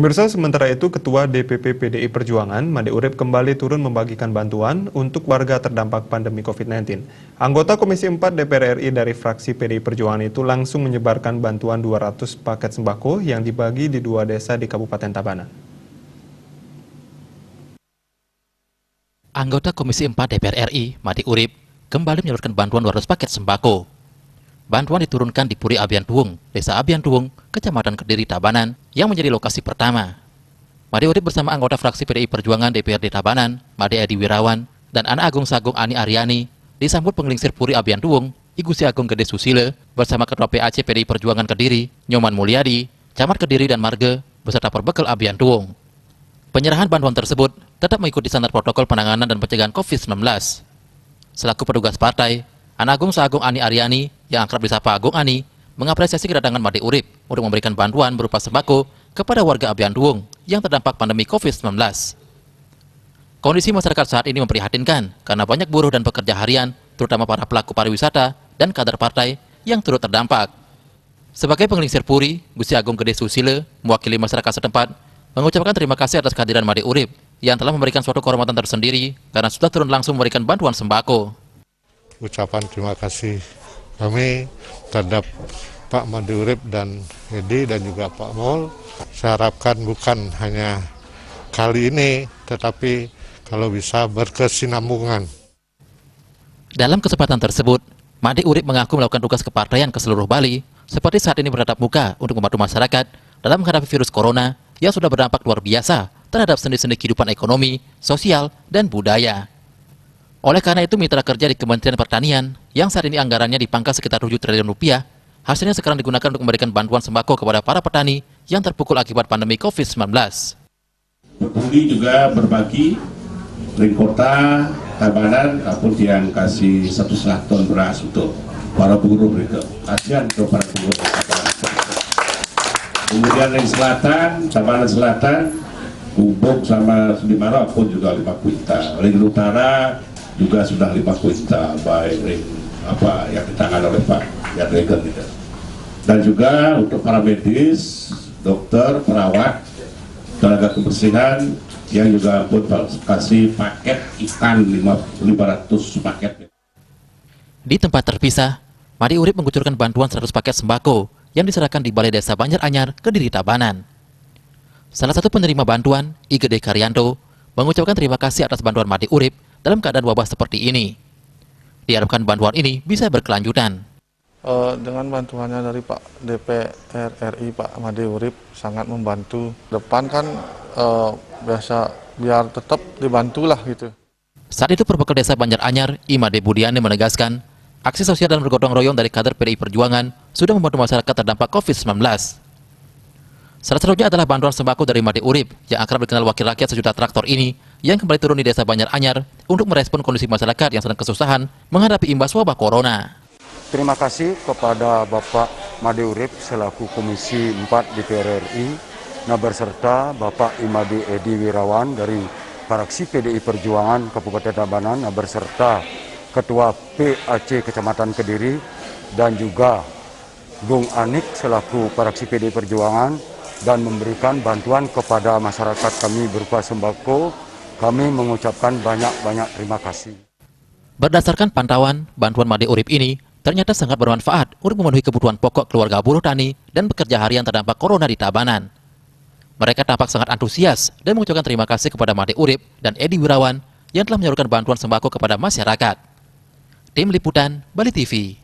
Pemirsa, sementara itu Ketua DPP PDI Perjuangan, Made Urip kembali turun membagikan bantuan untuk warga terdampak pandemi COVID-19. Anggota Komisi 4 DPR RI dari fraksi PDI Perjuangan itu langsung menyebarkan bantuan 200 paket sembako yang dibagi di 2 desa di Kabupaten Tabanan. Anggota Komisi 4 DPR RI, Made Urip, kembali menyalurkan bantuan 200 paket sembako. Bantuan diturunkan di Puri Abian Tuwung, Desa Abian Tuwung, Kecamatan Kediri, Tabanan, yang menjadi lokasi pertama. Made Urip bersama anggota fraksi PDI Perjuangan DPRD Tabanan, Made Edi Wirawan, dan Anak Agung Sagung Ani Aryani disambut penglingsir Puri Abian Tuwung, I Gusti Agung Gede Susile, bersama Ketua PAC PDI Perjuangan Kediri, Nyoman Mulyadi, Camat Kediri dan Marge, beserta perbekal Abian Tuwung. Penyerahan bantuan tersebut tetap mengikuti standar protokol penanganan dan pencegahan COVID-19. Selaku petugas partai, Anak Agung Sagung Ani Aryani, yang akrab disapa Agung Ani, mengapresiasi kedatangan Made Urip untuk memberikan bantuan berupa sembako kepada warga Abian Tuwung yang terdampak pandemi COVID-19. Kondisi masyarakat saat ini memprihatinkan karena banyak buruh dan pekerja harian, terutama para pelaku pariwisata dan kader partai yang turut terdampak. Sebagai penglingsir Puri, Gusti Agung Gede Susile, mewakili masyarakat setempat, mengucapkan terima kasih atas kehadiran Made Urip yang telah memberikan suatu kehormatan tersendiri karena sudah turun langsung memberikan bantuan sembako. Ucapan terima kasih kami terhadap Pak Made Urip dan Edi dan juga Pak Mol. Saya harapkan bukan hanya kali ini, tetapi kalau bisa berkesinambungan. Dalam kesempatan tersebut, Made Urip mengaku melakukan tugas kepartaian ke seluruh Bali, seperti saat ini bertatap muka untuk membantu masyarakat dalam menghadapi virus corona yang sudah berdampak luar biasa terhadap sendi-sendi kehidupan ekonomi, sosial, dan budaya. Oleh karena itu, mitra kerja di Kementerian Pertanian yang saat ini anggarannya dipangkas sekitar 7 triliun rupiah, hasilnya sekarang digunakan untuk memberikan bantuan sembako kepada para petani yang terpukul akibat pandemi COVID-19. Peduli juga berbagi ring kota Tabanan, apun yang kasih 1,5 ton beras untuk para buruh itu. Kasihan untuk para buruh. Kemudian ring selatan, Tabanan Selatan, Gubuk sama Sudimara pun juga 5 kuintal. Ring utara juga sudah 5 kuintal, baik ring apa yang ditangani oleh Pak Yadregen gitu. Dan juga untuk para medis, dokter, perawat, tenaga kebersihan yang juga pun kasih paket ikan 500 paket. Di tempat terpisah, Made Urip mengucurkan bantuan 100 paket sembako yang diserahkan di Balai Desa Banjaranyar, Kediri, Tabanan. Salah satu penerima bantuan, I Gede Karyanto, mengucapkan terima kasih atas bantuan Made Urip dalam keadaan wabah seperti ini. Diharapkan bantuan ini bisa berkelanjutan. Dengan bantuannya dari Pak DPR RI, Pak Made Urip sangat membantu. Depan kan biasa biar tetap dibantulah gitu. Saat itu perbekal Desa Banjaranyar, I Made Budiane menegaskan, aksi sosial dan bergotong royong dari kader PDI Perjuangan sudah membantu masyarakat terdampak COVID-19. Salah satunya adalah bantuan sembako dari Made Urip yang akrab dikenal wakil rakyat sejuta traktor ini yang kembali turun di Desa Banjaranyar untuk merespon kondisi masyarakat yang sedang kesusahan menghadapi imbas wabah corona. Terima kasih kepada Bapak Made Urip selaku Komisi 4 DPR RI, nah berserta Bapak Imade Edi Wirawan dari fraksi PDI Perjuangan Kabupaten Tabanan, nah berserta Ketua PAC Kecamatan Kediri dan juga Bung Anik selaku fraksi PDI Perjuangan dan memberikan bantuan kepada masyarakat kami berupa sembako. Kami mengucapkan banyak-banyak terima kasih. Berdasarkan pantauan, bantuan Made Urip ini ternyata sangat bermanfaat untuk memenuhi kebutuhan pokok keluarga buruh tani dan pekerja harian terdampak corona di Tabanan. Mereka tampak sangat antusias dan mengucapkan terima kasih kepada Made Urip dan Edi Wirawan yang telah menyalurkan bantuan sembako kepada masyarakat. Tim Liputan, Bali TV.